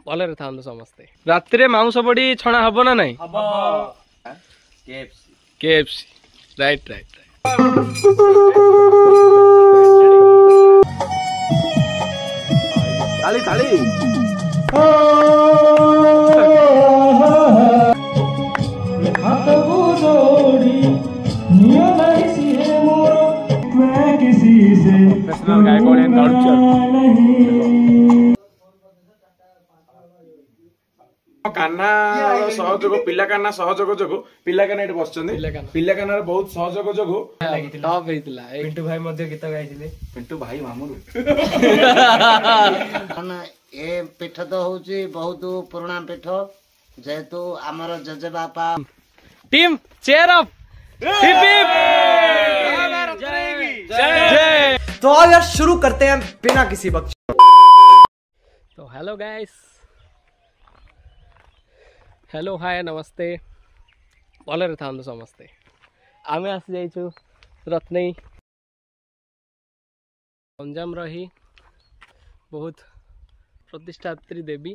भलरे था समस्ते राति मांस बड़ी छणा हब ना नहीं केएफसी राइट राइट ताली ताली कान्ना सहयोग पिला कान्ना सहयोग जो पिला कान्ना ये बस पिला कान्ना बहुत सहयोग जो पिंटू भाई गीत गाई पिंटू भाई मामू ए पीठ तो हूँ बहुत पुराना पीठ जेहेतु आमर जेजे बापा टीम चेयर अप तो आओ यार शुरू करते हैं बिना किसी वक्त। तो हेलो गाइस, हेलो हाय नमस्ते भलरे था समस्ते आमे आसी जाइछु रत्नई गंजाम रही बहुत प्रतिष्ठात्री देवी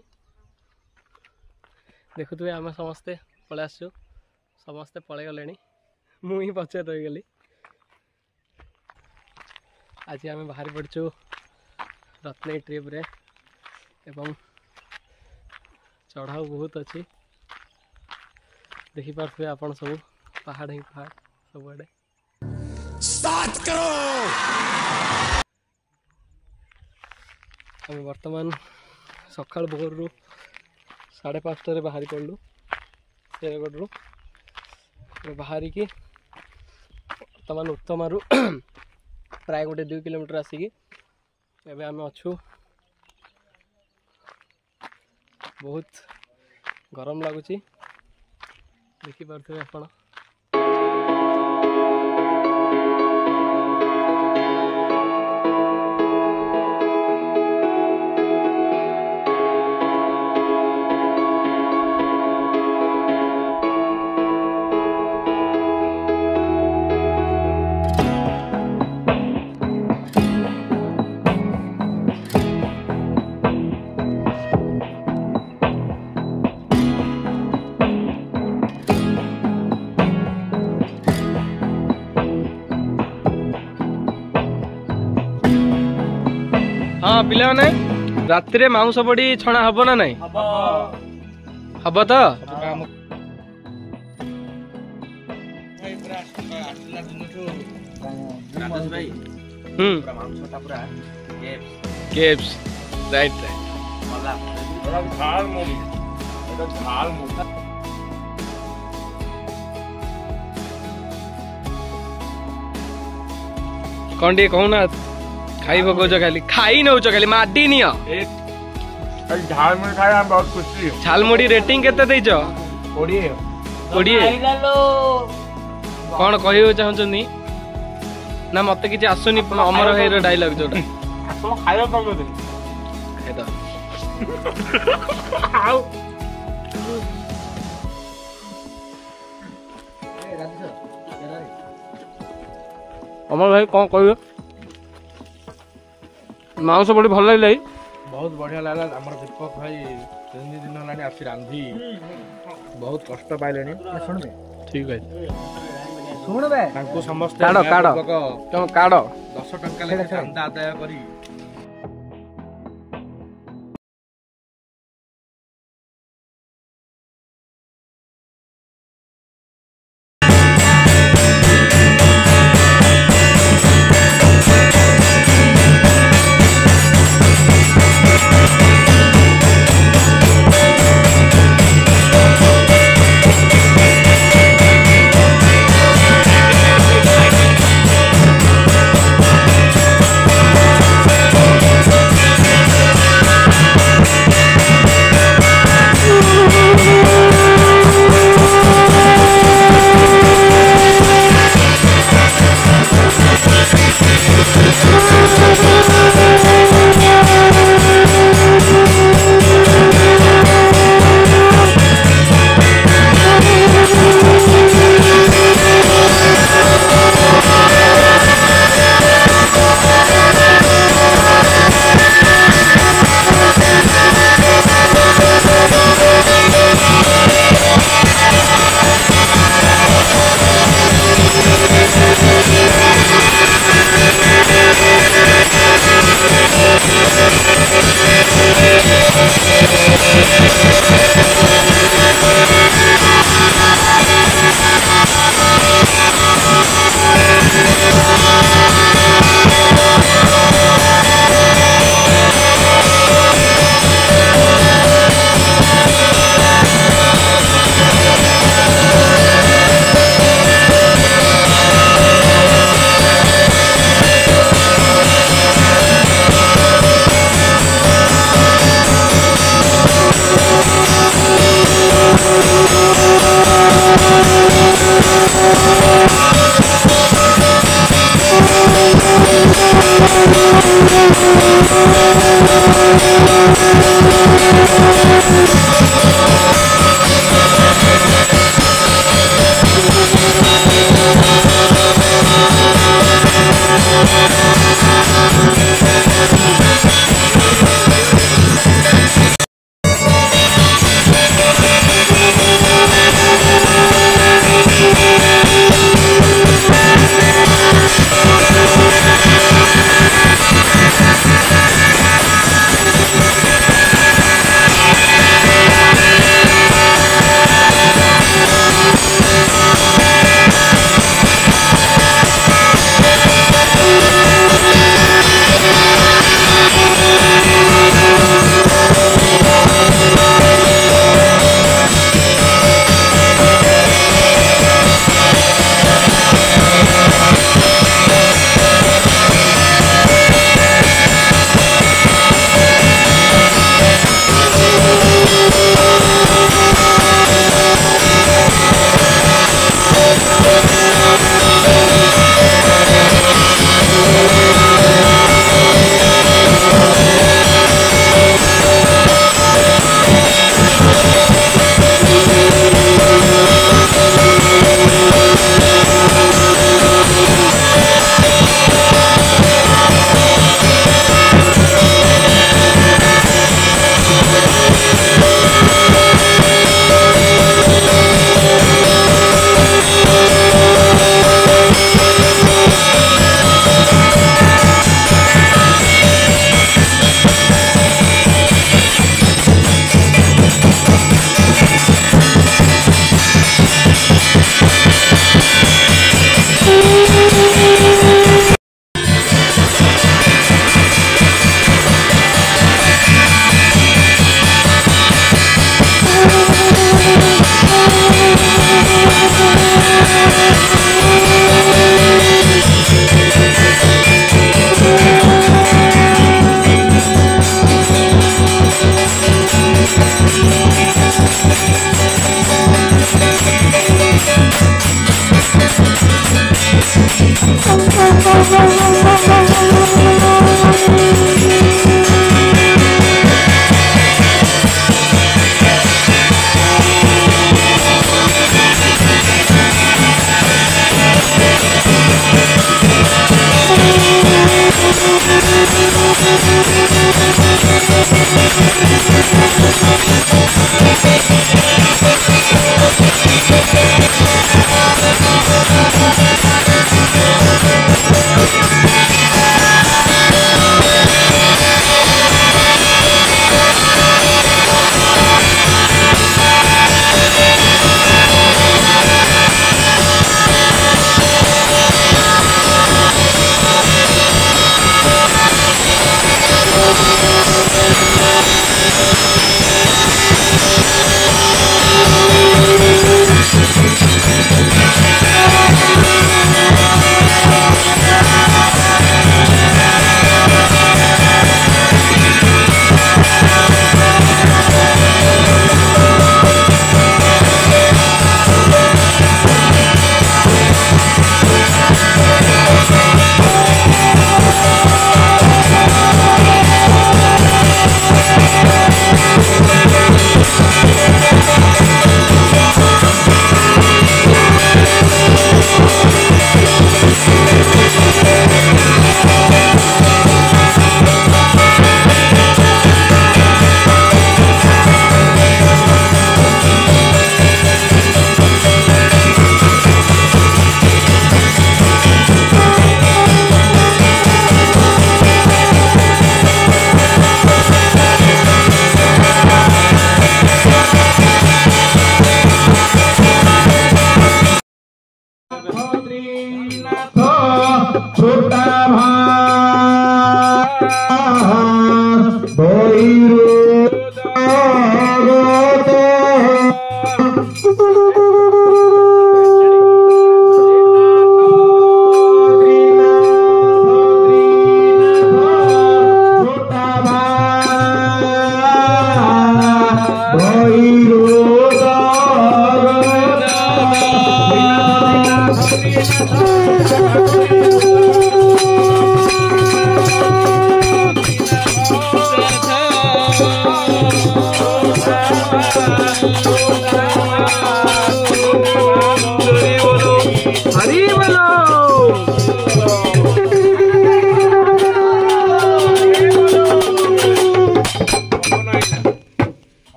देखुए आम समस्ते पलि आसु समस्ते पलि गले मुझे पचार रहीगली आज आम बाहरी पड़चु रत्नई ट्रिप रे एवं चढ़ाऊ बहुत अच्छी देखी पारे आपन सब पहाड़ ही पहाड़ सब स्टार्ट करो। हम वर्तमान सकाल भोर रु 5:30 बाहरी पड़लु शेरगढ़ रु बाहरी की वर्तमान उत्तम प्राय गोटे 2 किलोमीटर आसिकी एवं आम अच्छु बहुत गरम लगुच देखी पारे आपण हाँ पिला राति मांस बड़ी छणा हब ना नहीं हब तो राइट कौन टे कहना खाई पकाउछ खाली खाई नौछ खाली माडी नियो झालमुड़ी खाए बहुत खुशी झालमुड़ी रेटिंग केते दैछ 20 कौन कहू चाहछनी ना मते किछि आसुनी अमर भाई रो डायलॉग जोटा आपण खायो कम दे खाइ द अमर भाई कौन कहू मांस बड़ी भल लगे बहुत बढ़िया लगा आमर दीपक भाई 3 दिन है आसी रांधी बहुत कष्ट पाइले ठीक है शुण बे समस्त काढ़ काढ़ 10 टंका लेके चांदा आदाय करी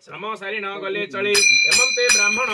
श्रम सारी न गले चली एवं ते ब्राह्मण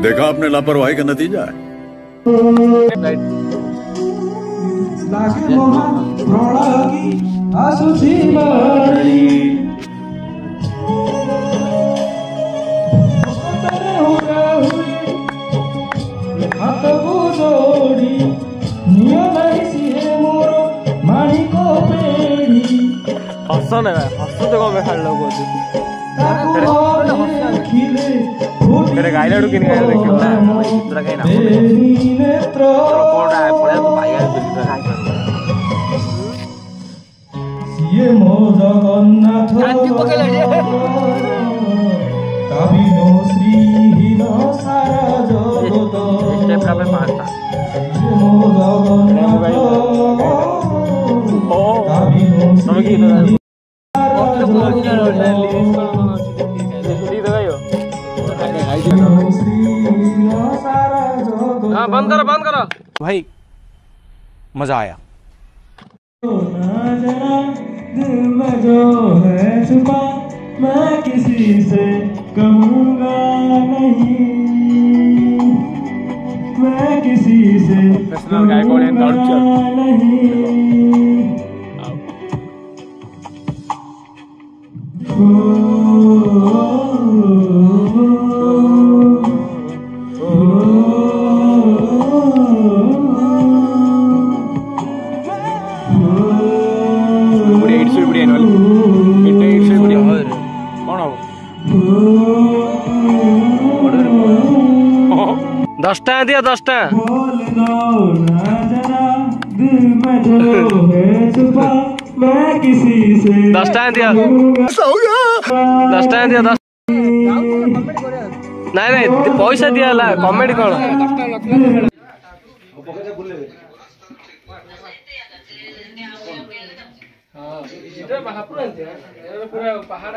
देखा आपने लापरवाही का नतीजा है। हस ना हस तो कम खाल तेरे गाइड कि देखियो तोरा कहीं ना कोड़ा पड़े तो भाई ये मो जगन्नाथ कांति पकेले काबिनो श्री हिनो सारा जगत स्टेप पे पांचटा ये मो जगन्नाथ ओ काबिनो तुम की हाँ बंद करो भाई मजा आया। दिल में जो है छुपा मैं किसी से कहूँगा नहीं, मैं किसी से कहूँगा नहीं। दस टाइम दिया 10 टाइम बोल दो ना जरा दिल में जो है छुपा मैं किसी से 10 टाइम दिया 10 टाइम दिया 10 नहीं पैसा दिया कमेडी कौन पहाड़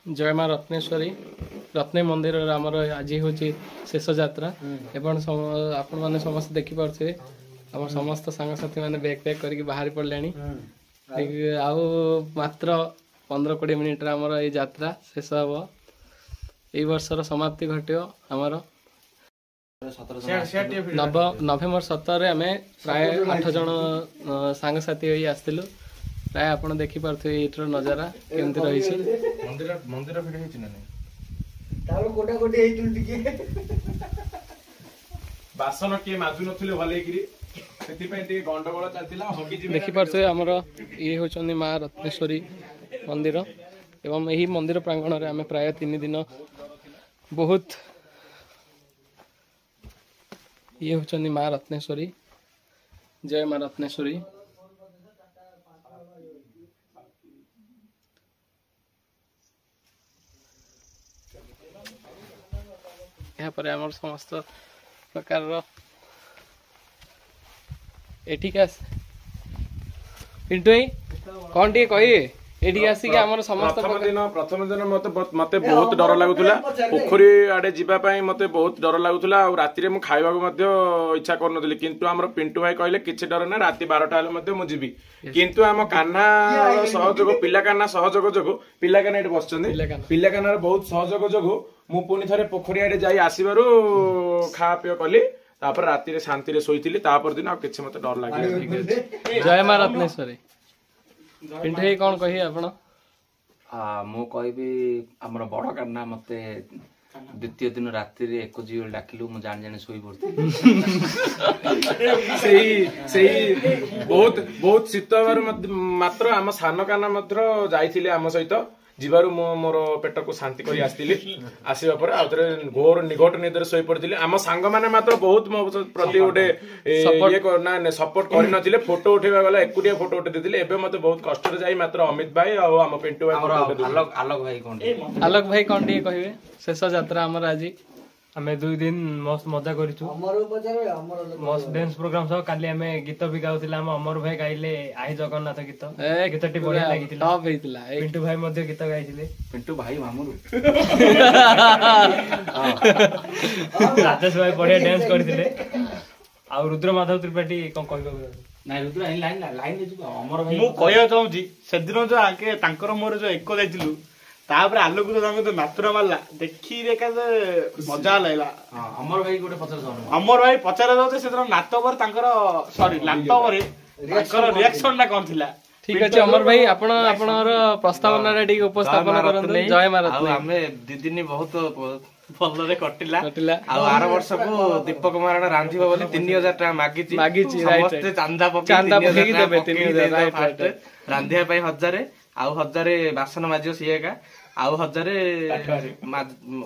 जय माँ रत्नेश्वरी रत्ने मंदिर आमर आज हूँ शेष यात्रा एवं आपण मैंने समस्त देखिपे आम समस्त सांगसाथी मैंने बैग पैक करके बाहरी पड़े आउ मात्र 15-20 मिनिट आमर ये यात्रा शेष हम यही वर्षर समाप्ति घटो आमर नवेम्बर 17 आम प्राय 8 जन सांगसाथी हो आसलु प्राय आप देखिपे ये नजारा केमती रही मंदिर भिड़ होती ना बासन किए माजु नथिले भलेकिरी सेति गंडगोल चलतिला देखिपे आमर ये होचंदी माँ रत्नेश्वरी मंदिर एवं यही मंदिर प्रांगण में आम प्राय 3 दिन बहुत ये होचंदी माँ रत्नेश्वरी जय माँ रत्नेश्वरी यहाँ पर आम समस्त प्रकार एठिका पिंटू भाई कौन टे कहे एठी आसिक आमर समस्त प्रथम दिन मते बहुत डर लागुला पोखरी आड़े जीवा पई मते बहुत डर लागुला आ राति मु खाइबा मध्य इच्छा करनथि किंतु हमर पिंटू भाई कहले किछि डर ना राति 12टा हेले मध्य मु जीवी किंतु आम कान्हा सहयोग पिला कान्हा सहयोग जोगु पिला कान्हा एठी बसचंदी पिला कान्हा बहुत सहयोग जोगु मु पुनी थरे पोखरी आड़े जाई आसीबारु खा पियो कली तापर राति रे शांति रे सोईतिली तापर दिन आ किछि मते डर लागे जय माँ रत्नेश्वरी पिंटू भाई कौन कही आपण मु कहबी हमर बड़ कान्हा मते द्वितीय दिन राति रे एको जीव डाकिलु मु जान जाने सोई पड़ती सेही बहुत बहुत शीतवार मात्र आम सान कान्हा मात्र जाइथिले आम सहित जीवारु मो मोर पेट को शांति करी आस्तिली आसीबा पर आउतरे घोर निघट निदर सोई पड़तिले आम सांग माने मात्र बहुत मो प्रति गोटे ये करना सपोर्ट करि नथिले फोटो उठेबा गला एकुटिया फोटो उठे देथिले एबे मते बहुत कष्ट रे जाई मात्र अमित भाई आ आम पिंटू भाई आलोक भाई कौन टे कहबे शेष यात्रा हमर आज आम 2 दिन मस्त मजा करिछु मस्त डांस प्रोग्राम सब काली आम गीत भी गाउथिला हम अमर भाई गाइले आई जगन्नाथ गीत गीतटी बढ़िया लागिथिला टॉप हेतिला पिंटू भाई मध्ये गीत गाइथिले पिंटू भाई मामुरु राजेश भाई बढ़िया डांस करथिले आ रुद्र माधव त्रिपाठी कोन कहबो ना रुद्र लाइन लाइन अमर भाई मु कहया चाहूची सेदिन जो आके तांकर मोर जो एको जाइतिलु तापर आलोक जो नातुरा मारला देखी देखा मजा लागला अमर भाई गोटे पचार अमर भाई पचार जाऊ से नात पर तांकर सॉरी नात पर तांकर रिएक्शन ला कोन थिला ठीक अछि अमर भाई आपण आपनर प्रस्तावना रे ठीक उपस्थापन करन जय माँ रत्ने हमें 2 दिन बहुत भल रे कटिला आ 8 वर्ष को दीपक महाराणा रांधिबो बोली 3000 टाका मागिची समस्त चांदा पके देबे 3000 राइट रांधिया पई 1000 आउ 1000 बासन माजियो सिएका आउ 1000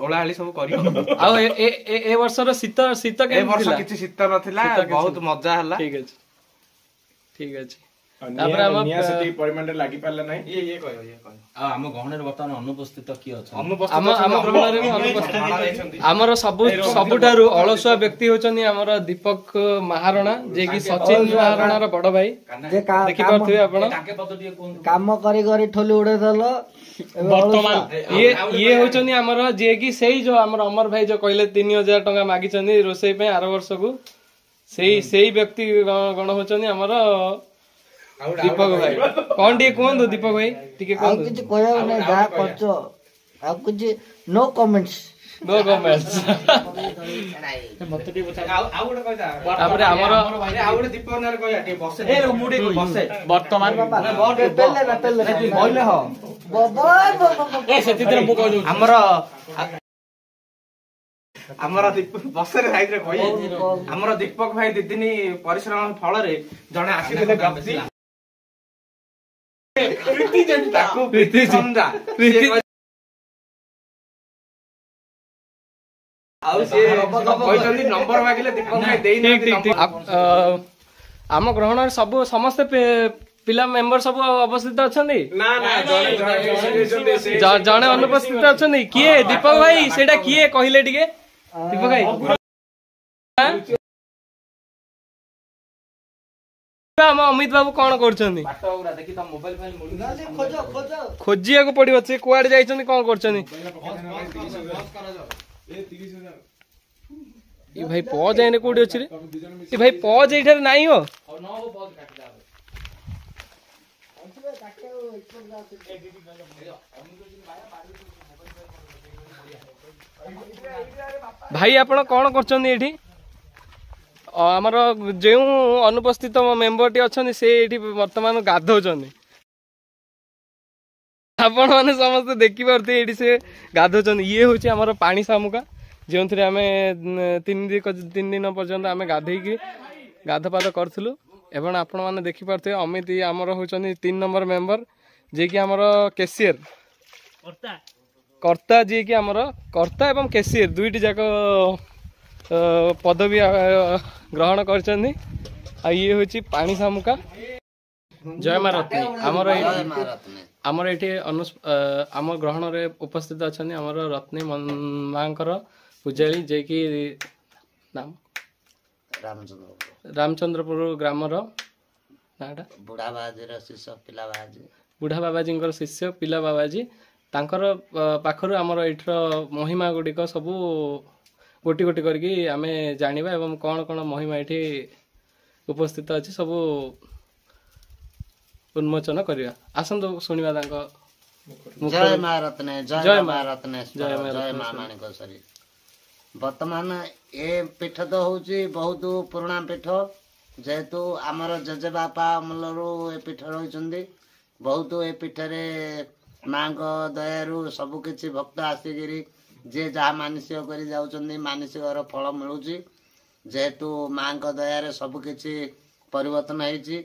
ओळाळी सब करियो आउ ए वर्षर शीत शीत ए वर्ष किछि शीत नथिला बहुत मजा हला ठीक अछि तापर हम निया सेति परिमाण रे लागि पाले नै ये कहियो आ हम गहन रे वर्तमान अनुपस्थित की अछि हम ग्रहण रे अनुपस्थित हमर सबुठारु अलसुआ व्यक्ति होचनी हमर दीपक महाराणा जे कि सचिन महाराणा रो बड़ भाई देखि परथि आपण ताके पद टिके कोन काम करी करी ठोली उड़े दलो वर्तमान ये होचनी हमर जे कि सेही जो हमर अमर भाई जो कहले 3000 टका मागिचनी रोसई पे 8 वर्ष को सेही व्यक्ति गण होचनी हमर दीपक भाई कौन टे कहंदो दीपक भाई टिके कहंदो कुछ कहयो नै जा करछो आ कुछ नो कमेंट्स मते टी बता आ गोटे कहता तापर हमर भाई आ गोटे दीपक नार कहया टी बसे ए मुडी बसे वर्तमान पेले बोले हो ए सेति दिन मु कहजो हमर दीपक बसे रे साइड रे कहया हमर दीपक भाई 2 दिन परिश्रम फल रे जने आसीले व्यक्ति प्रीति जन ताकू प्रीति समझा आउ से कहतनी नंबर मागिले दीपक भाई देई नै आम ग्रहण सब समस्त पिला मेंबर सब अवस्थित अछंदी ना ना जने अनुपस्थित अछंदी किए दीपक भाई सेटा किए कहिले टिके दीपक भाई ଆମ ଅମିତ ବାବୁ କଣ କରୁଛନ୍ତି? ଖୋଜିବାକୁ ପଡିବ ସେ କୁଆଡେ ଯାଇଛନ୍ତି କଣ କରୁଛନ୍ତି? ଏ ଭାଇ ପଜ ଏଇନେ କୋଉଠି ଅଛି ରେ? ଏ ଭାଇ ପଜ ଏଇଠାରେ ନାହିଁ ହୋ। ଭାଇ ଆପଣ କଣ କରୁଛନ୍ତି ଏଠି? ଆମର ଯେଉଁ ଅନୁପସ୍ଥିତ ମେମ୍ବରଟି ଅଛନ୍ତି ସେ ଏଠି ବର୍ତ୍ତମାନ ଗାଧଉଛନ୍ତି। ଆପଣ ମାନେ ସମସ୍ତେ ଦେଖିପାରୁଥିବେ ଏଠି ସେ ଗାଧଉଛନ୍ତି। ଇଏ ହଉଛି ଆମର ପାଣି ଶାମୁକା ଯେଉଁଥିରେ ଆମେ 3 ଦିନ ପର୍ଯ୍ୟନ୍ତ ଆମେ ଗାଧେଇକି ଗାଧପାଧ କରୁଥିଲୁ। ଏବଂ ଆପଣ ମାନେ ଦେଖିପାରୁଥିବେ ଅମିତ ଆମର ହଉଛନ୍ତି 3 ନମ୍ବର ମେମ୍ବର, ଯିଏକି ଆମର କେସିୟର କର୍ତ୍ତା, ଯିଏକି ଆମର କର୍ତ୍ତା ଏବଂ କେସିୟର ଦୁଇଟି ଯାକ ପଦବୀ ଗ୍ରହଣ କରିଛନ୍ତି। ଆଉ ଇଏ ହଉଛି ପାଣି ଶାମୁକା। ଜୟ ମା ରତ୍ନୀ। ଆମର ଏଠି ଆମ ଗ୍ରହଣରେ ଉପସ୍ଥିତ ଅଛନ୍ତି ଆମର ରତ୍ନୀ ମାଙ୍କର ପୂଜାରୀ, ଯିଏକି ନାମ ରାମଚନ୍ଦ୍ରପୁର ଗ୍ରାମର ନାଁଟା ବୁଢା ବାବାଜୀଙ୍କର ଶିଷ୍ୟ ପିଲା ବାବାଜୀ। ତାଙ୍କର ପାଖରୁ ଆମର ଏଇଠିର ମହିମା ଗୁଡ଼ିକ ସବୁ ଗୋଟି ଗୋଟି କରିକି ଆମେ ଜାଣିବା ଏବଂ କଣ କଣ ମହିମା ଏଠି ଉପସ୍ଥିତ ଅଛି ସବୁ ଉନ୍ମୋଚନ କରିବା। ଆସନ୍ତୁ ଶୁଣିବା ତାଙ୍କ ଜୟ ମା ରତ୍ନେ, ଜୟ ମା ରତ୍ନେଶ୍ୱର, ଜୟ ମା ମାଣିକେଶ୍ୱରୀ। ବର୍ତ୍ତମାନ ଏ ପୀଠ ତ ହଉଛି ବହୁତ ପୁରୁଣା ପୀଠ। ଯେହେତୁ ଆମର ଜେଜେବାପା ଅମଳରୁ ଏ ପୀଠ ରହିଛନ୍ତି। ବହୁତ ଏ ପୀଠରେ ମାଙ୍କ ଦୟାରୁ ସବୁ କିଛି ଭକ୍ତ ଆସିକିରି ଯିଏ ଯାହା ମାନସିକ କରି ଯାଉଛନ୍ତି ମାନସିକର ଫଳ ମିଳୁଛି। ଯେହେତୁ ମାଙ୍କ ଦୟାରେ ସବୁ କିଛି ପରିବର୍ତ୍ତନ ହେଇଛି।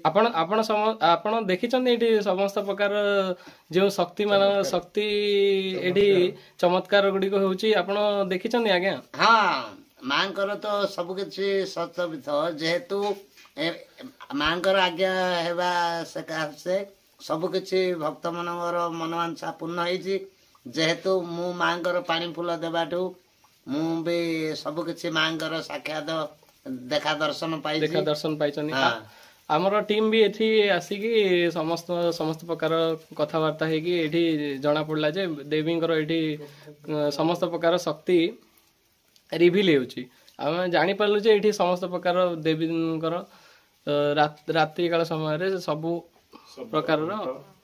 ଆପଣ ଦେଖିଛନ୍ତି ଏଠି ସମସ୍ତ ପ୍ରକାର ଯେଉଁ ଶକ୍ତି ଏଠି ଚମତ୍କାର ଗୁଡିକ ହଉଛି ଆପଣ ଦେଖିଛନ୍ତି ଆଜ୍ଞା? ହଁ, ମାଙ୍କର ତ ସବୁ କିଛି ସତବିତ। ଯେହେତୁ ମାଙ୍କର ଆଜ୍ଞା ହେବା ସେ ସବୁ କିଛି ଭକ୍ତ ମାନଙ୍କର ମନବାଞ୍ଛା ପୂର୍ଣ୍ଣ ହେଇଛି। ଯେହେତୁ ମୁଁ ମାଙ୍କର ପାଣି ଫୁଲ ଦେବାଠୁ ମୁଁ ବି ସବୁ କିଛି ମାଙ୍କର ସାକ୍ଷାତ ଦେଖା ଦର୍ଶନ ପାଇଛନ୍ତି। ଆମର ଟିମ୍ ବି ଏଠି ଆସିକି ସମସ୍ତ ପ୍ରକାର କଥାବାର୍ତ୍ତା ହେଇକି ଏଠି ଜଣା ପଡିଲା ଯେ ଦେବୀଙ୍କର ଏଠି ସମସ୍ତ ପ୍ରକାର ଶକ୍ତି ରିଭିଲ୍ ହେଉଛି। ଆମେ ଜାଣିପାରିଲୁ ଯେ ଏଠି ସମସ୍ତ ପ୍ରକାର ଦେବୀଙ୍କର ରାତ୍ରି କାଳ ସମୟରେ ସବୁ ପ୍ରକାରର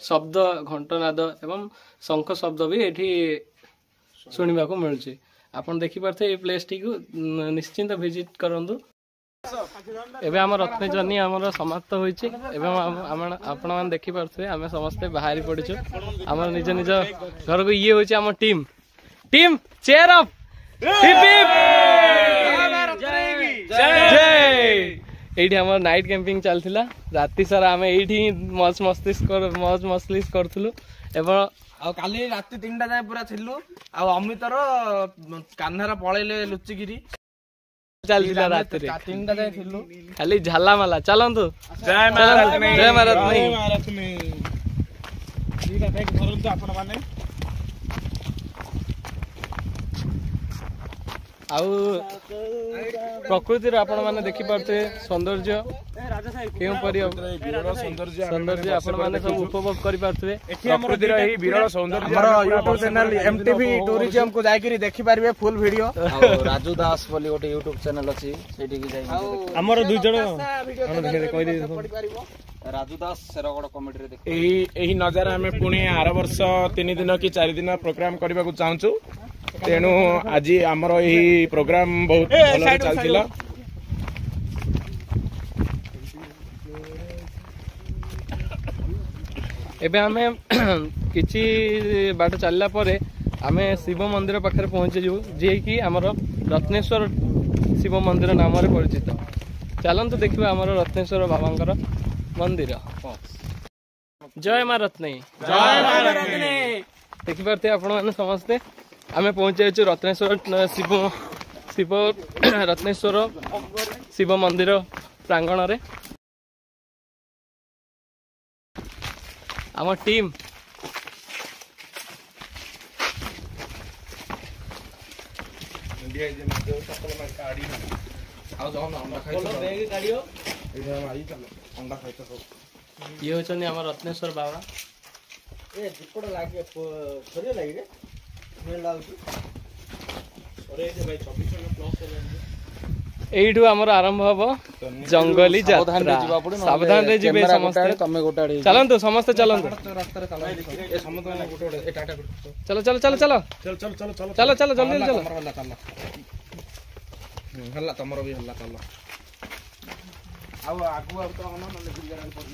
ଶବ୍ଦ, ଘଣ୍ଟନାଦ ଏବଂ ଶଙ୍ଖ ଶବ୍ଦ ବି ଏଠି ଶୁଣିବାକୁ ମିଳୁଛି। ଆପଣ ଦେଖିପାରୁଥିବେ ଏଇ ପ୍ଲେସଟିକୁ ନିଶ୍ଚିନ୍ତ ଭିଜିଟ୍ କରନ୍ତୁ। ଏବେ ଆମ ରତ୍ନଜର୍ନି ଆମର ସମାପ୍ତ ହୋଇଛି ଏବଂ ଆପଣମାନେ ଦେଖିପାରୁଥିବେ ଆମେ ସମସ୍ତେ ବାହାରି ପଡ଼ିଛୁ ଆମର ନିଜ ନିଜ ଘରକୁ। ଇଏ ହେଉଛି ଆମ ଟିମ୍ ଚେୟାର ଅପ୍। ଏଇଠି ଆମର ନାଇଟ୍ କ୍ୟାମ୍ପିଂ ଚାଲିଥିଲା। ରାତି ସାରା ଆମେ ଏଇଠି ହିଁ ମଜ ମସଲିସ୍ କରୁଥିଲୁ ଏବଂ ଆଉ କାଲି ରାତି 3ଟା ଯାଏ ପୁରା ଥିଲୁ। ଆଉ ଅମିତର କାହ୍ନାର ପଳେଇଲେ ଲୁଚିକିରି ଚାଲିଥିଲା ରାତିରେ 3ଟା ଯାଏ ଥିଲୁ ଖାଲି ଝାଲାମାଲା। ଚାଲନ୍ତୁ। ଜୟ ମା ରତ୍ନୀ, ଜୟ ମା ରତ୍ନୀ। ଆପଣ ମାନେ ଆଉ ପ୍ରକୃତିର ଆପଣ ମାନେ ଦେଖିପାରୁଥିବେ ସୌନ୍ଦର୍ଯ୍ୟ କେଉଁପରି ସୌନ୍ଦର୍ଯ୍ୟ ଆପଣ ମାନେ ସବୁ ଉପଭୋଗ କରିପାରୁଥିବେ। ପ୍ରକୃତିର ଏହି ବିରଳ ସୌନ୍ଦର୍ଯ୍ୟ ଆମର ୟୁଟ୍ୟୁବ ଚ୍ୟାନେଲ MTV ଟୁରିଜମ କୁ ଯାଇକିରି ଦେଖିପାରିବେ ଫୁଲ ଭିଡିଓ। ରାଜୁ ଦାସ ବୋଲି ଗୋଟେ ୟୁଟ୍ୟୁବ ଚ୍ୟାନେଲ ଅଛି, ସେଇଠିକି ଯାଇ ଆମର 2 ଜଣ ରାଜୁ ଦାସ ସେରଗଡ଼ କମେଡିରେ ଦେଖ। ଏହି ନଜାରା ଆମେ ପୁଣି ଆର ବର୍ଷ 3 ଦିନ କି 4 ଦିନ ପ୍ରୋଗ୍ରାମ କରିବାକୁ ଚାହୁଁଛୁ। ତେଣୁ ଆଜି ଆମର ଏହି ପ୍ରୋଗ୍ରାମ ବହୁତ ଭଲରେ ଚାଲିଥିଲା। ଏବେ ଆମେ କିଛି ବାଟ ଚାଲିଲା ପରେ ଆମେ ଶିବ ମନ୍ଦିର ପାଖରେ ପହଞ୍ଚିଯିବୁ, ଯିଏକି ଆମର ରତ୍ନେଶ୍ୱର ଶିବ ମନ୍ଦିର ନାମରେ ପରିଚିତ। ଚାଲନ୍ତୁ ଦେଖିବା ଆମର ରତ୍ନେଶ୍ୱର ବାବାଙ୍କର ମନ୍ଦିର। ଜୟ ମା ରତ୍ନୀ। ଦେଖିପାରୁଥିବେ ଆପଣ ମାନେ ସମସ୍ତେ ଆମେ ପହଞ୍ଚି ଯାଇଛୁ ରତ୍ନେଶ୍ୱର ରତ୍ନେଶ୍ୱର ଶିବ ମନ୍ଦିର ପ୍ରାଙ୍ଗଣରେ। ଆମ ଟିମ୍ ये होचनी हमर रत्नेश्वर बाबा ए दीपड़ लागे थोड़े लागे रे मेल लागे अरे जे भाई 26 प्लस एइठू हमर आरंभ हबो जंगली यात्रा सावधान रे जिबे समस्त तमे गोटाडे चलंतु समस्त चलंतु रास्ता रे चला ए समस्त गोटे ए टाटा चलो चलो चलो चलो चल चल चल चल चलो चलो जल्दी चलो हल्ला चल हल्ला तमरो भी हल्ला चल आगु आगु तो न गिरगार पड़ी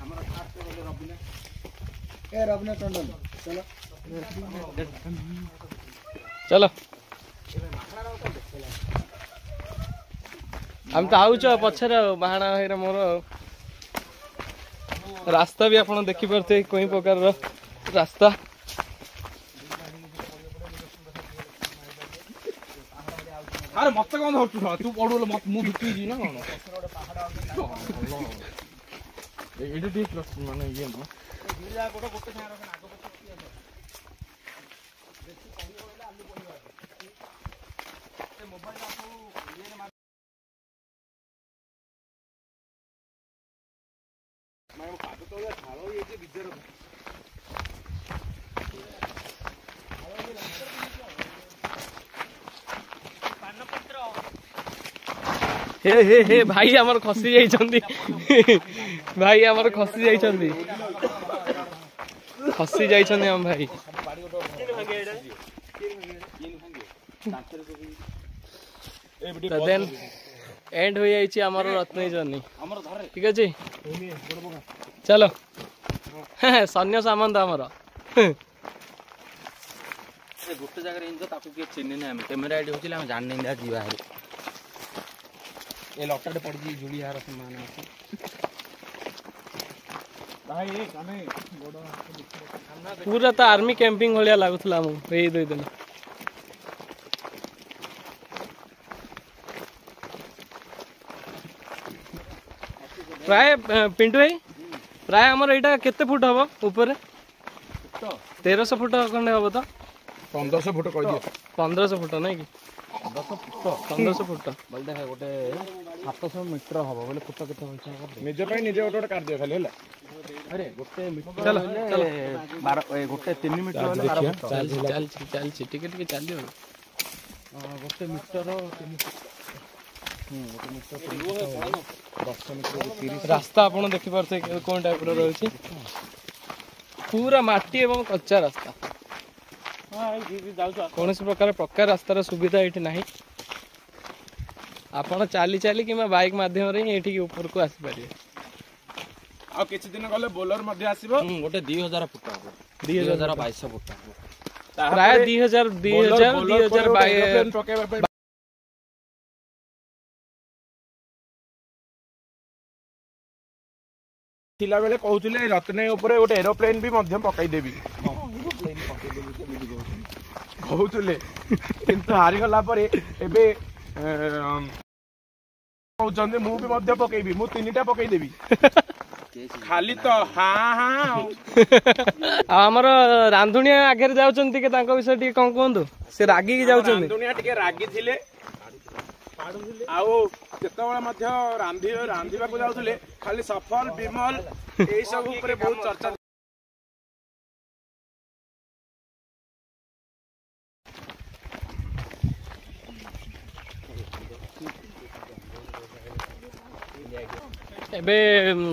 हमर फास्ट बोले रबिना ए रबिना टंडन चलो चलो हम तो आउच पछरे बाहाना हेरे मोर रास्ता भी आपण देखि परते कोई प्रकार रो रास्ता अरे मत कौन धरतु तू पडुल मत मु ढुकी जी ना कोन एडी ठीक माने ये न गिरा गोटे गोटे सारा आगो हे हे हे भाई हमर खसी जाई छंदी भाई हमर खसी जाई छंदी हम भाई तो देन एंड हो जाई छी हमर रत्न जर्नी ठीक अछि चलो सैन्य सामंत हमर गोटे जगह इन ताकू के चिन्ह ने हम कैमरा आईडी होचिला हम जान नै जा जीवा है ए लॉकडाउन पड़ जी जुड़ी यार समान আছে भाई ए काने गोडो पूरा तो आर्मी कैंपिंग होलिया लागुथला हम एई दुई दिन प्राय पिंटू भाई प्राय हमर एटा केते फुट हबो ऊपर 1300 फुट खंडे हबो तो 1500 फुट कह दियो 1500 फुट नहीं कि 1500 फुट बोल देखा गोटे 700 मीटर हबो बोले फुट केते होइछा निजे पई निजे गोटे काट दियो खाली हला अरे गोटे मीटर चलो चलो 12 गोटे 3 मीटर वाले 12 फुट चल टिके टिके चलियो गोटे मीटर 10 मीटर रास्ता आपण देखि परते कोन टाइप रो रहउछि पूरा माटी एवं कच्चा रास्ता कौन प्रकार प्रकार रास्तार सुविधा ये ना आपण चाली चाली कि बाइक माध्यम रे ये ऊपर को आसी पारे आ किछि दिन गले बोलर मध्ये आसीबो गोटे 2000 फुट 2200 फुट प्राय 2000 थिला बेले कहउथिले रत्ने ऊपर गोटे एरोप्लेन भी मध्यम पकाई देबी कहउथिले किंतु हारि गला परे एबे कहउचंदे मु भी मध्य पकेबी मु तीनटा पकेई देबी खाली तो हां हां हमर रांधुनिया आगे जाउचंती के तांको विषय टी कोन कोंदु से रागी की जाउचंती रांधुनिया टिके रागी थिले आउ केतबेला मध्य रांधिबा को जाउथले खाली सफल विमल एई सब ऊपर बहुत चर्चा एबे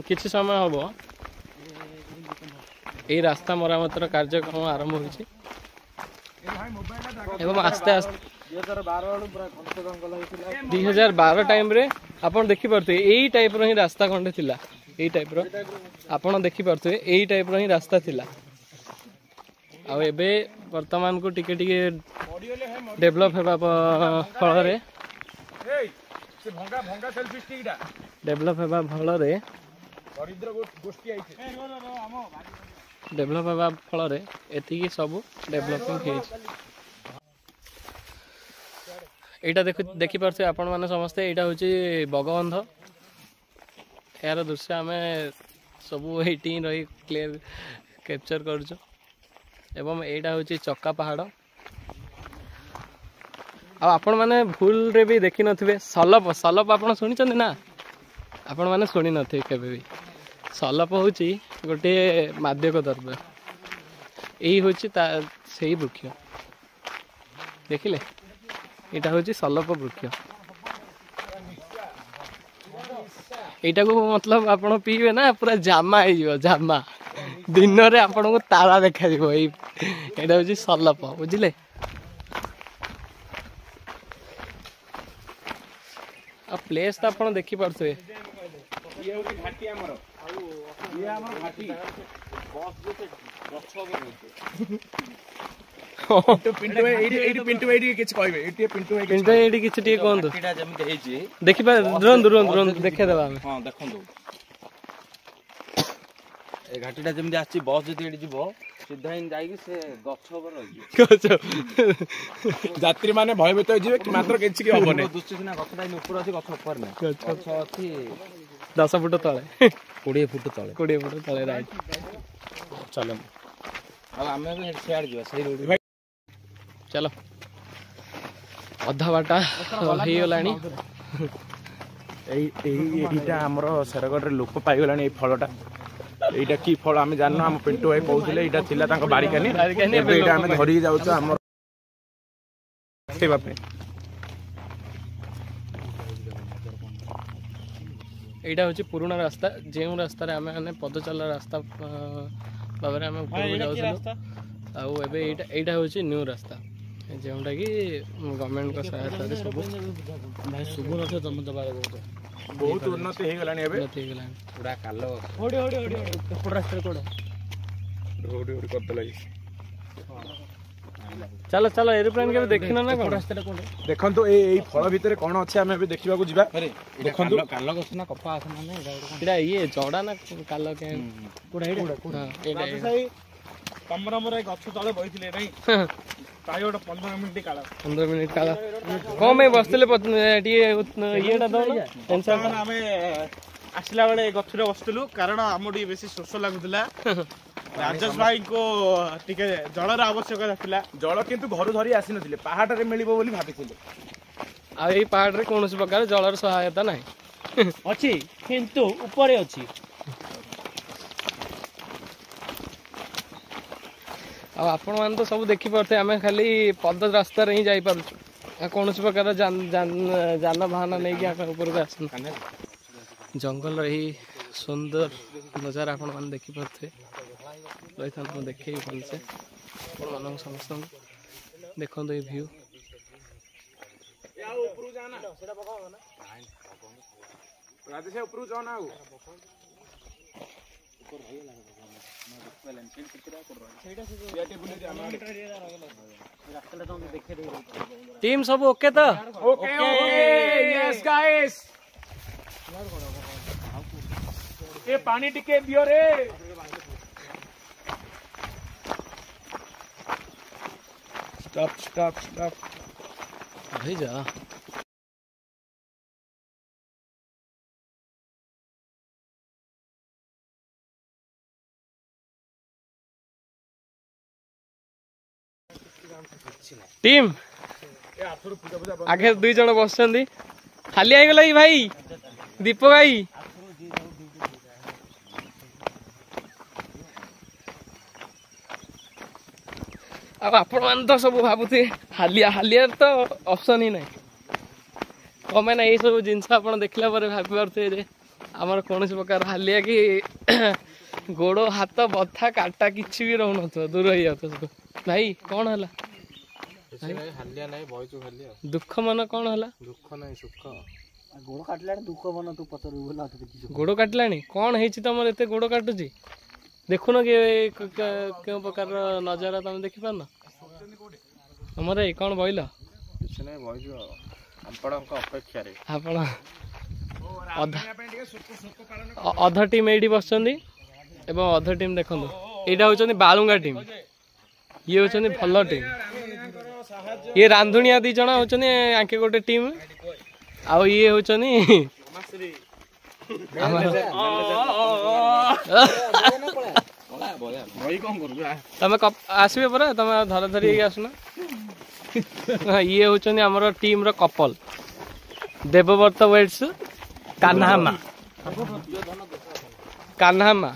किछि समय हबो ए रास्ता मरामतर कार्यक्रम आरंभ होइछि एवं आस्ते आस्ते 2012 टाइम रे आपण देखि परते एई टाइप रो ही रास्ता खंडे थिला एई टाइप रो आपण देखि परते एई टाइप रो ही रास्ता थिला आ एबे वर्तमान को टिके टिके डेवलप हेबा फल रे से भंगा भंगा सेल्फी स्टिकटा डेवलप हेबा फल रे दरिद्र गोष्ठी आइছে डेवलप हेबा फल रे एति सब डेवलपिंग हेछि एटा देखि परसे आपण माने समस्ते एटा होची बगबंध यार दृश्य आमे सब एटी रही क्लियर कैप्चर करछु एवं एटा होची चक्का पहाड़ आ आपण माने भूल रे भी देखि नथिबे सलप सलप आपण सुनिचंदी ना आपण मैंने शुणी न केवे भी सलप हूँ गोटे मादक द्रव्य यही हूँ से वृक्ष देखिले यहाँ हूँ सलप वृक्ष यहाँ को मतलब आप पीबे ना पूरा जामा हो जामा दिन में आपन को तारा देखा यहाँ हूँ सलप बुझे आ प्लेस तो आप देखी पारे ये होची घाटी हमर ये हमर घाटी बस जे गछ पिंटू एडी पिंटू एडी किछ कहबे एडी पिंटू एडी किछ टी कोन घाटीटा जेमते हेची देखि पा दुरन देखे देबा हम हां देखंदो ए घाटीटा जेमते आछि बस जति एडी जीवो सीधा इन जाई से गछ पर रही यात्री माने भयभीत होइजिवे कि मात्र किछ कि हबने दुष्ट सिना गछटा इन ऊपर अछि गछ ऊपर नै गछ अछि 10 फुट तले 20 फुट तले 20 फुट तले राइट चलो अब हमें भी शेयर जीवा सही रोड चलो अधा बाटा हे गलानी एईटा हमर सरगड रे लोप पाई गलानी ए फलटा एटा की फल हम जानना हम पिंटू भाई कहउथिले एटा थिला तांको बारिकानी एटा हम धरि जाउछ हमर सेवा पे एटा होची पुराना रास्ता जेउ रास्ता रे हमें पद चला रास्ता बाबरे हम ऊपर जाउछलु आउ एबे एटा होची न्यू रास्ता जेउटा कि गवर्नमेंट का सहायता रे सब भाई सुबह रथ जम दबार बहुत उन्नति हे गलानी एबे उन्नति हे गलानी पूरा कालो ओडी ऊपर रास्ता रे कोड ओडी करत लागि चलो चलो एरोप्लेन के देखिना ना कोन रास्ता रे कोड देखंतु ए फल भितरे कोन अछि हमें अभी देखिबा को जिबा देखंतु कालो गछना कपा आसना नै एडा ये जड़ा ना कालो के कोडा एडा सही तमरा मरे गछ तळे बइथिले नै प्राय 15 मिनिट काला 15 मिनिट काला कम बसले येटा दो ना टेंशन हमें आसला बेले गछ रे बसतलु कारण हमडी बेसी शोष लागुतला राजेश भाई को टिके जलर आवश्यकता थिला जल किंतु घर धरी आसी नथिले पहाड़ रे मिलिबो बोली भाबिथिले आ एई पहाड़ रे कोनोसी प्रकार जलर सहायता नाही अछि किंतु ऊपर अछि अब आपण मान तो सब देखि परथे हमें खाली पद रास्ता रे ही जाई पारु कोनोसी प्रकार जान वाहन नै कि आका ऊपर आसन जंगल रही सुंदर नजारा आपण मान देखि परथे रहिथन हम देखै भल से आपण मान समस्त देखन दे व्यू या ऊपर जाना सेटा पकाओ ना राजेश ऊपर जाना ऊपर भई लागे टीम सब ओके तो ओके यस गाइस ए पानी टिके दियो रे स्टॉप भाई जा टीम आगे 2 जण बसछंदी खाली आइ गेलै भाई दीपक भाई अब आपण मान तो सब भाबुथे हालिया तो ऑप्शन ही नहीं कमे ना ये सब जिनस आपण देखला पर भाबी परथे जे हमर कोनोसी प्रकार हालिया कि गोड़ो हाथ बथा काटा किछि भी रहउ न दूर हो जातो भाई कौन हला हालिया नहीं भइचु खाली दुख मन कौन हला दुख नहीं सुख गोड़ काटला दुख मन तू पतर बोला गोड़ काटलानी कौन हेछि तमर एते गोड़ काटुची देखुन के केउ प्रकार नजारा तुम देखि पारना हमरे कौन बइला किछ नहीं भइजु आपणक अपेक्षा रे आपण अधा टीम एडी बसचंदी एवं अधा टीम देखंदो एटा होचंदी बालुंगा टीम ये होचंदी भल्लो टीम ये रांधुनिया दी जणा होचंदी आंके गोटे टीम आ ये होचंदी तमे आसबे परा तमे धर धरी आसना ये होचंदी हमर टीम रो कपल देवव्रत वेट्स कान्हामा कान्हामा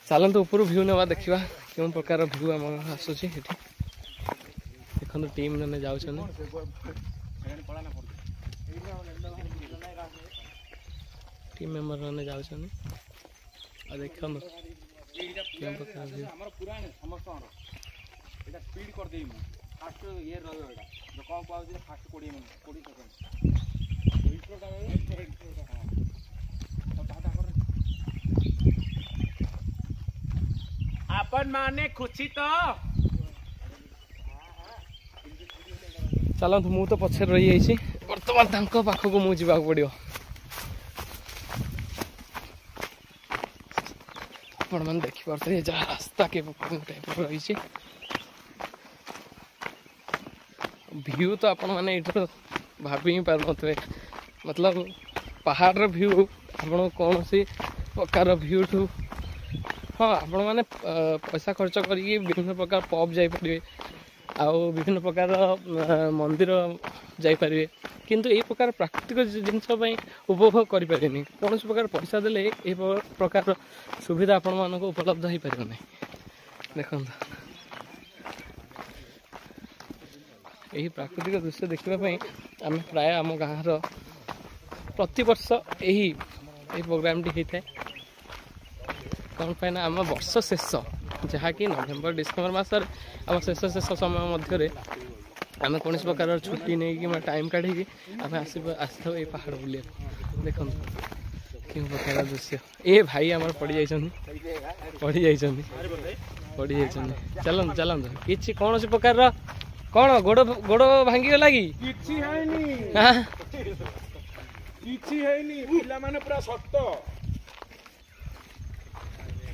चलतु ऊपर भ्यू ना देखा क्यों प्रकार भ्यू आम आसूसी देखो टीम मैंने जाऊँ टीम मेम्बर मैंने जाऊँ देखो क्यों प्रकार भ्यू अपन माने खुशी तो चलतु मु तो पछे रही जाइए बर्तमान पाखक मु जावाक पड़ो आपण मैंने देखिपे जहाँ रास्ता के टाइप रही व्यू तो आपण मैंने ये भाभी ही पार थे मतलब पहाड़ व्यू आप कौन सी प्रकार व्यू ठू हाँ आपण मैंने पैसा खर्च करी विभिन्न प्रकार पब जापरि आउ विभिन्न प्रकार मंदिर जापरि किंतु ये प्रकार प्राकृतिक जिनस उपभोग करें कौन प्रकार पैसा देले ये प्रकार सुविधा आपण मानक उपलब्ध हो पार ना देखो यही प्राकृतिक दृश्य देखापी आम प्राय आम गाँव प्रति वर्ष यही प्रोग्राम टी होता है कौन पाई आम वर्ष शेष जहाँकि नवेम्बर डिसेम्बर मसर आम शेष समय मध्य आम कौन प्रकार छुट्टी नहीं कि टाइम काढ़ी आम आसता ये पहाड़ बुले देखो क्यों प्रकार दृश्य ये भाई आम पड़ जा चलत चलत कि कौन सी प्रकार कौन गोड़ गोड़ भांगी गला कि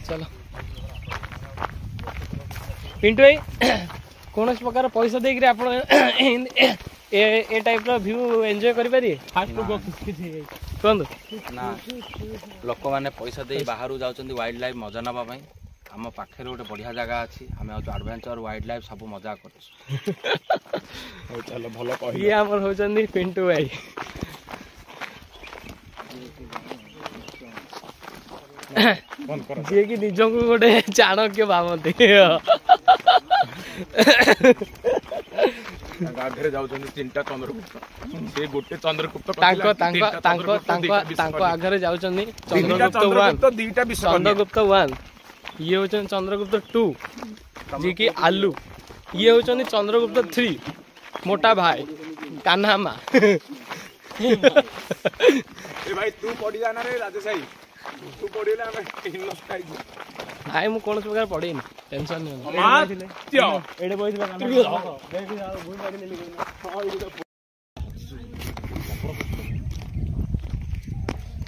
चलो पिंटू भाई कौन प्रकार पैसा देकर आप टाइप व्यू एंजॉय करें कहतु ना लोक मैंने पैसा दे बाहर जाऊँ वाइल्ड लाइफ मजा नापी आम पाखे गोटे बढ़िया जगह अच्छी आम एडवेंचर वाइल्ड लाइफ सब मजा कर ये आमर होचंदी पिंटू भाई जी कि निज को गोटे चाणक्य भावती गाधरे जाउछन तीनटा चंद्रगुप्त से गोटे चंद्रगुप्त आगे जाउछन चंद्रगुप्त 1 दीटा विश्व चंद्रगुप्त 1 ये होचन चंद्रगुप्त 2 जी की आलू ये होचन चंद्रगुप्त 3 मोटा भाई कान्हामा ए भाई तू पड़ी जाना रे राजेश भाई तू पड़ीले हम इनस खाइ भाई मु कौन प्रकार पढ़े टेंशन नहीं एडे बइथिला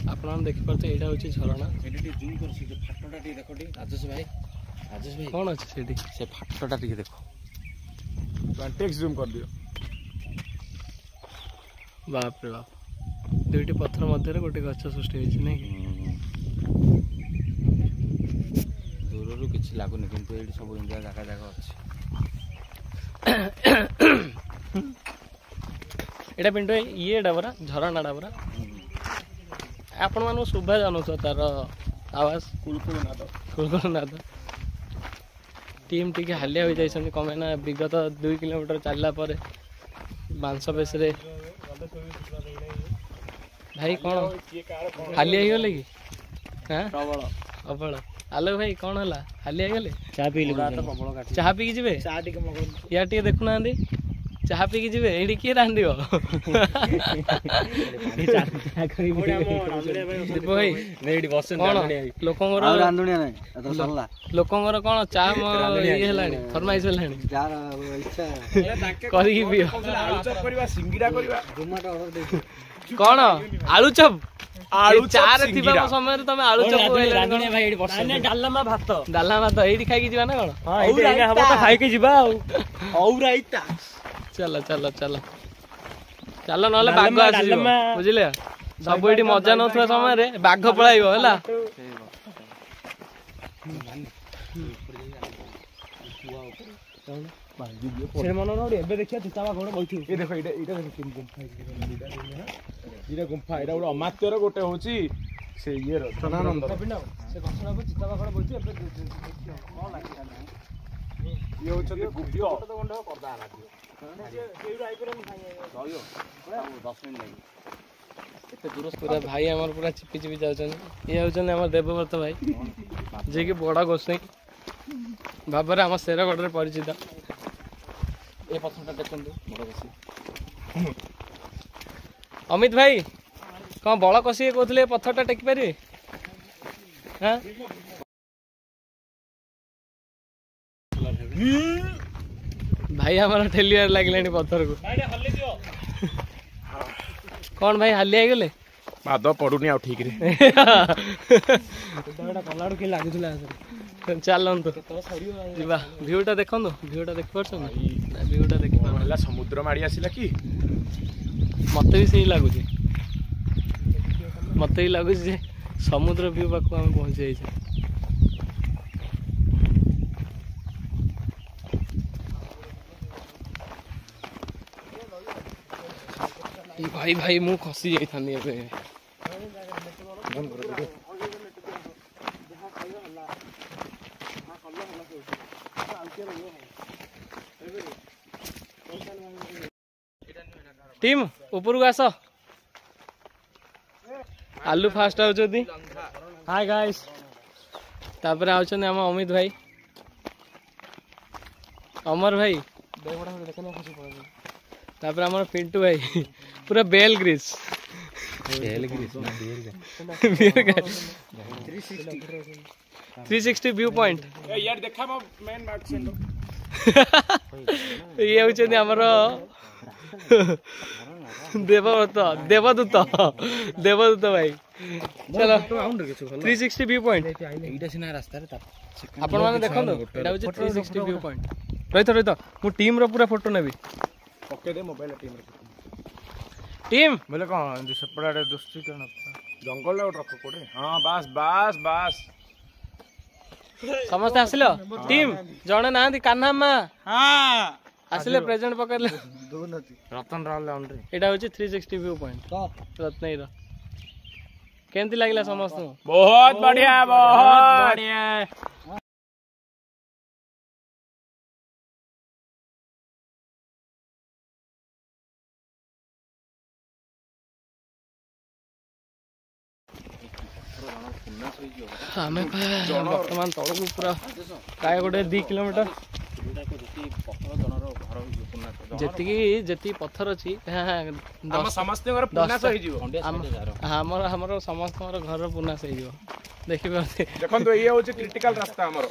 आपण देखि परते एडा होची झरणा एडिटी जूम कर से फाटोटा टी देखो टी राजेश भाई कौन अछि सेठी से फाटोटा टी देखो 20x जूम कर दियो बाप रे बाप दुईटी पत्थर मध्य गोटे गछ सृष्टि होची नै दूर किसी लगुनि किंतु ये सब इंडिया जगह जगह अच्छी एटा पिंटू ये डबरा झरणा डबरा आपण मानु शोभा जानु तार आवाज कुलकुल नाद टीम टी हालिया हो जाइछन कमेना विगत 2 किलोमीटर चलला पर बांस बेस रे भाई कौन हालिया ही गले कि हां प्रबल अबल आलो भाई कौन हला हालिया गले चाह पी चाह पी जीवे या टी देखु ना चाह पी जीवे एडी के रांदियो दीपक भाई नेडी बसन लोकंगर रांदुनिया नै एतो सरला लोकंगर कोन चाह ये हलानी फरमाइश हलानी जार इच्छा करी पियो आलू चप करबा सिंगीरा करबा जोमाटो ऑर्डर दे कौन आलू चप आलू चार थिबा समय तमे आलू चप रांदुनिया भाई एडी बसन डालमा भात एडी खाइ कि जीवा ना कोन हां एडी हबो त खाइ के जीवा औराइता चलो चलो चलो चलो नले बाघ आसी बुझिले सब एडी मजा नथुवा समय रे बाघ पळाइबो हला ସେ ମନ ନୋଡ଼ି ଏବେ ଦେଖିବା ଚିତାବା ଘୋଡ଼ ବଇଛୁ ଏ ଦେଖ ଏଇଟା ଏଇଟା ଦେଖ କେମିତି ଗୁମ୍ଫା ଏଇଟା ଗୁମ୍ଫା ଏଇଟା ଗୋଟେ ଅମାତ୍ୟର ଗୋଟେ ହଉଛି ସେ ଇଏର ଜନାନନ୍ଦର ସେ ଗଛ ନାକୁ ଚିତାବା ଘୋଡ଼ ବଇଛୁ ଏବେ କ'ଣ ଲାଗିଲା ଇଏ ହଉଛନ୍ତି ଗୁପ୍ତ ପୁରା ଭାଇ ଆମର ପୁରା ଚିପି ଚିପି ଯାଉଛନ୍ତି ଇଏ ହେଉଛନ୍ତି ଆମର ଦେବବ୍ରତ ଭାଇ ଯିଏକି ବଡ଼ ଗୋସାଇଁ ଭାବରେ ଆମ ଶେରଗଡ଼ରେ ପରିଚିତ ଏ ପଥରଟା ଦେଖନ୍ତୁ ବଡ଼ ଗୋସାଇଁ। ଅମିତ ଭାଇ କ'ଣ ବଳ କଷିକି କହୁଥିଲେ ଏ ପଥରଟା ଟେକି ପାରିବେ? ହଁ ଭାଇ ଆମର ଠେଲିବାରେ ଲାଗିଲାଣି ପଥରକୁ। କ'ଣ ଭାଇ ହାଲିଆ ହେଇଗଲେ? ପାଦ ପଡୁନି ଆଉ ଠିକରେ କଲାଡୁ କି ଲାଗୁଥିଲା ଚାଲନ୍ତୁ ଯିବା ଭିଉଟା ଦେଖନ୍ତୁ ଭିଉଟା ଦେଖିପାରୁଛନ୍ତି ଭିଉଟା ଦେଖିପାରୁନି ସମୁଦ୍ର ମାଡ଼ି ଆସିଲା କି ମତେ ବି ସେଇ ଲାଗୁଛି ମତେ ବି ଲାଗୁଛି ଯେ ସମୁଦ୍ର ଭିଉ ପାଖକୁ ଆମେ ପହଞ୍ଚି ଯାଇଛେ। ଭାଇ ଭାଇ ମୁଁ ଖସି ଯାଇଥାନ୍ତି ଏବେ टीम ऊपर को आस आलू फास्ट आउଛନ୍ତି हाय गाइस तापर आउଛନ୍ତି हम अमित भाई अमर भाई तापर हमर पिंटू भाई पूरा बेल ग्रीस 360 व्यू पॉइंट यार देखा मेन मार्क से ये होचନ୍ତି हमर देवदूत देवदूत देवदूत भाई चलो 360 व्यू पॉइंट एटा सिना रास्ता रे आपण माने देखंदो एटा होची 360 व्यू पॉइंट रहित मु टीम रो पूरा फोटो नेबी ओके दे मोबाइल टीम बोले कौन सेपड़े दोस्ती कौन जंगल रख कोड़े हाँ बास बास बास समस्त आसिलो टीम जणे नांदी कान्हा मा हां आसिले प्रेजेंट पकड़ले रतन राव लाउंड्री एटा होची 360 व्यू पॉइंट रत्नई रो केंती लागला समस्त बहुत बढ़िया बहुत बढ़िया आमे वर्तमान तलू पूरा प्राय गोटे 2 किलोमीटर जी पत्थर अच्छी समस्त घर पुनास देखिए देखो ये हूँ क्रिटिकल रास्ता आमर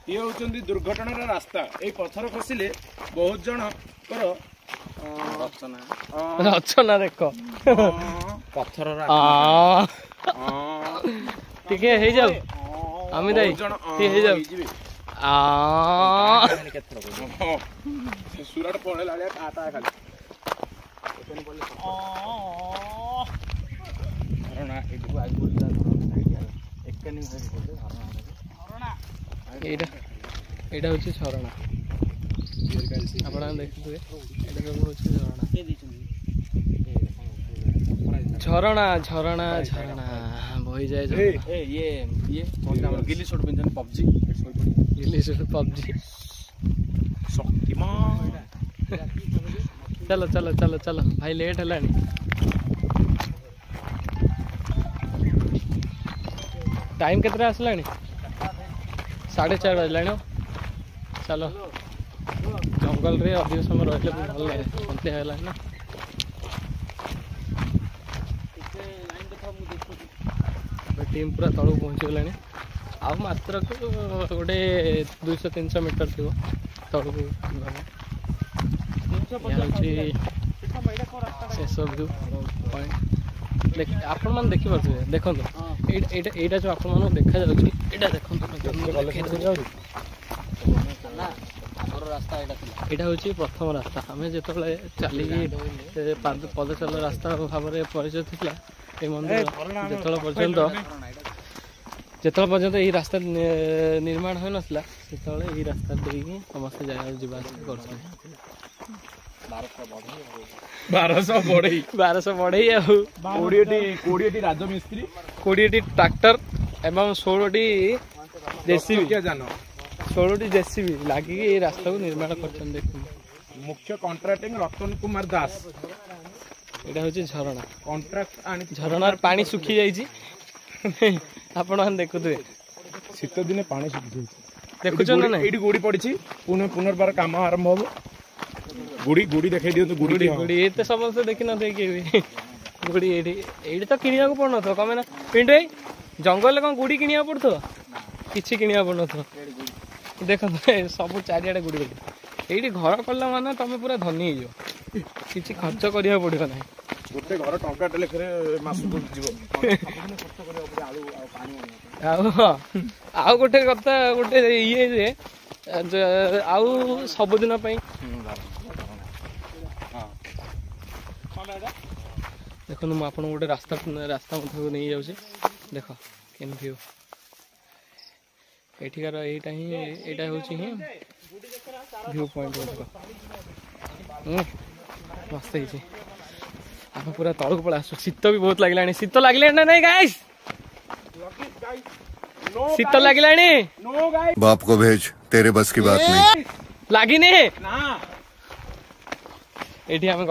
ये हूँ दुर्घटनार रास्ता ये पत्थर खसिले बहुत जन रचना देख पत्थर टिके हे जाऊ अमित भाई टिके हे जाऊ सुरट पड़े लालिया काटा खाली झरणा एठू आइ बोलला झरणा एकनी होई बोले झरणा एटा एटा होची झरणा आपण देखिबे एटा सब होची झरणा के दिछुनी झरणा झरणा झरणा बही जाए ए ये कोन हमर गिल्ली शॉट पिनछन पबजी गिल्ली शॉट पबजी शक्तिमान चलो चलो चलो चलो भाई लेट है टाइम केतरा आसला 4:30 बजला चलो जंगल रे अधिक समय रहिले भल लागे सन्ध्या हैला ना टीम पूरा तलू पहुँची गलानी आ मात्र गोटे 200-300 मीटर थी तलू शेष व्यू पॉइंट आपण मैंने देखिपे देखो यहाँ जो आपण मानक देखा जाऊँ यहाँ हूँ प्रथम रास्ता आम जो चलिकी पदचल रास्ता भाव में परिचय थी ये मंदिर जो पर्यंत ଯେତେବେଳେ ପର୍ଯ୍ୟନ୍ତ ଏଇ ରାସ୍ତା ନିର୍ମାଣ ହୋଇନଥିଲା ସେତେବେଳେ ଏଇ ରାସ୍ତା ଦେଇକି ସମସ୍ତେ ଯିବା ଆସିବା କରୁଛନ୍ତି। 1200 ବଢ଼େଇ ଆଉ 20ଟି ରାଜମିସ୍ତ୍ରୀ, 20ଟି ଟ୍ରାକ୍ଟର ଏବଂ 16ଟି ଜେସିବି 16ଟି ଜେସିବି ଲାଗିକି ଏଇ ରାସ୍ତାକୁ ନିର୍ମାଣ କରିଛନ୍ତି। ଦେଖନ୍ତୁ ମୁଖ୍ୟ କଣ୍ଟ୍ରାକ୍ଟିଂ ରତନ କୁମାର ଦାସ। ଏଇଟା ହଉଛି ଝରଣା। କଣ୍ଟ୍ରାକ୍ଟ ଆଣି ଝରଣାର ପାଣି ଶୁଖି ଯାଇଛି ଆପଣମାନେ ଦେଖୁଥିବେ। ଶୀତ ଦିନେ ପାଣି ଶୁଖିଯାଇଛି, ଦେଖୁଛନ୍ତି ନା ନାଇଁ? ଏଇଠି ଗୁଡ଼ି ପଡ଼ିଛି, ପୁନର୍ବାର କାମ ଆରମ୍ଭ ହବ। ଗୁଡ଼ି ଦେଖେଇ ଦିଅନ୍ତୁ। ଗୁଡ଼ି ଏତେ ସମସ୍ତେ ଦେଖିନଥିବେ କିଏ ଗୁଡ଼ି ଏଇଠି ତ କିଣିବାକୁ ପଡୁନଥିବ। କମେ ନା ପିଣ୍ଟୁ ଭାଇ, ଜଙ୍ଗଲରେ କଣ ଗୁଡ଼ି କିଣିବାକୁ ପଡୁଥିବ? କିଛି କିଣିବାକୁ ପଡୁନଥିବ। ଦେଖନ୍ତୁ ସବୁ ଚାରିଆଡେ ଗୁଡ଼ି ଗୁଡ଼ି। ଏଇଠି ଘର କଲା ମାନେ ତମେ ପୁରା ଧନୀ ହେଇଯିବ, କିଛି ଖର୍ଚ୍ଚ କରିବାକୁ ପଡିବ ନାହିଁ। ଗୋଟେ ଘର ଟଙ୍କାଟେ ଲେଖରେ ମାସକୁ ଯିବ। ଆଉ ଗୋଟେ କଥା, ଗୋଟେ ଇଏ ଯେ ଆଉ ସବୁଦିନ ପାଇଁ ଦେଖନ୍ତୁ ମୁଁ ଆପଣଙ୍କୁ ଗୋଟେ ରାସ୍ତା ମଧ୍ୟକୁ ନେଇଯାଉଛି। ଦେଖ କେମିତି ଭିଉ ଏଠିକାର। ଏଇଟା ହେଉଛି ହିଁ ଭିଉ ପଏଣ୍ଟ। ଦେଖ ମସ୍ତ ହେଇଛି। ଆମେ ପୁରା ତଳକୁ ପଳେଇ ଆସୁ। ଶୀତ ବି ବହୁତ ଲାଗିଲାଣି। ଶୀତ ଲାଗିଲାଣି ନା ନାଇଁ ଗାଇସ୍? ଶୀତ ଲାଗିଲାଣି? बाप को भेज, तेरे बस की बात नहीं। ଲାଗିନି? ଏଠି ଆମେ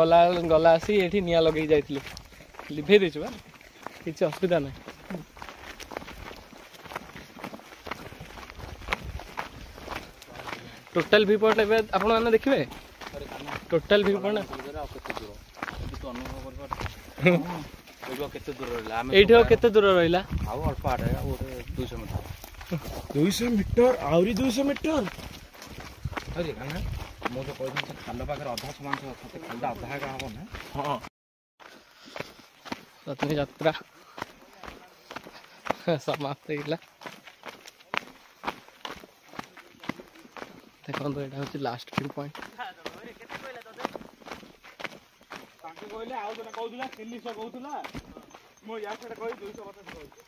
ଗଲା ଆସି ଏଠି ନିଆଁ ଲଗେଇ ଯାଇଥିଲୁ, ଲିଭେଇ ଦେଇଛୁ ବା, କିଛି ଅସୁବିଧା ନାହିଁ। ଟୋଟାଲ ଭ୍ୟୁ ପଏଣ୍ଟ ଏବେ ଆପଣମାନେ ଦେଖିବେ। ଟୋଟାଲ ଭ୍ୟୁ ପଏଣ୍ଟ ଏଇଠି ଆଉ କେତେ ଦୂର ରହିଲା? ଆଉ ଅଳ୍ପ ବାଟ, ଆଉ ଗୋଟେ 200 ମିଟର। 200 ମିଟର, ଆହୁରି 200 ମିଟର। ମୁଁ ତ କହିଥିଲି ସେ ଖାଲ ପାଖରେ ଅଧା ସମାନ ଖାଲଟା ଅଧା ଏକା ହବ ନା। ହଁ, ରତ୍ନୀ ଯାତ୍ରା ସମାପ୍ତ ହେଇଗଲା। ଦେଖନ୍ତୁ ଏଇଟା ହେଉଛି ଲାଷ୍ଟ ଭ୍ୟୁ ପଏଣ୍ଟ। ତାଙ୍କୁ କହିଲେ ଆଉ ଜଣେ କହୁଥିଲା 300 କହୁଥିଲା, ମୁଁ ୟା ସେଟା କହି 250 କହୁଛି।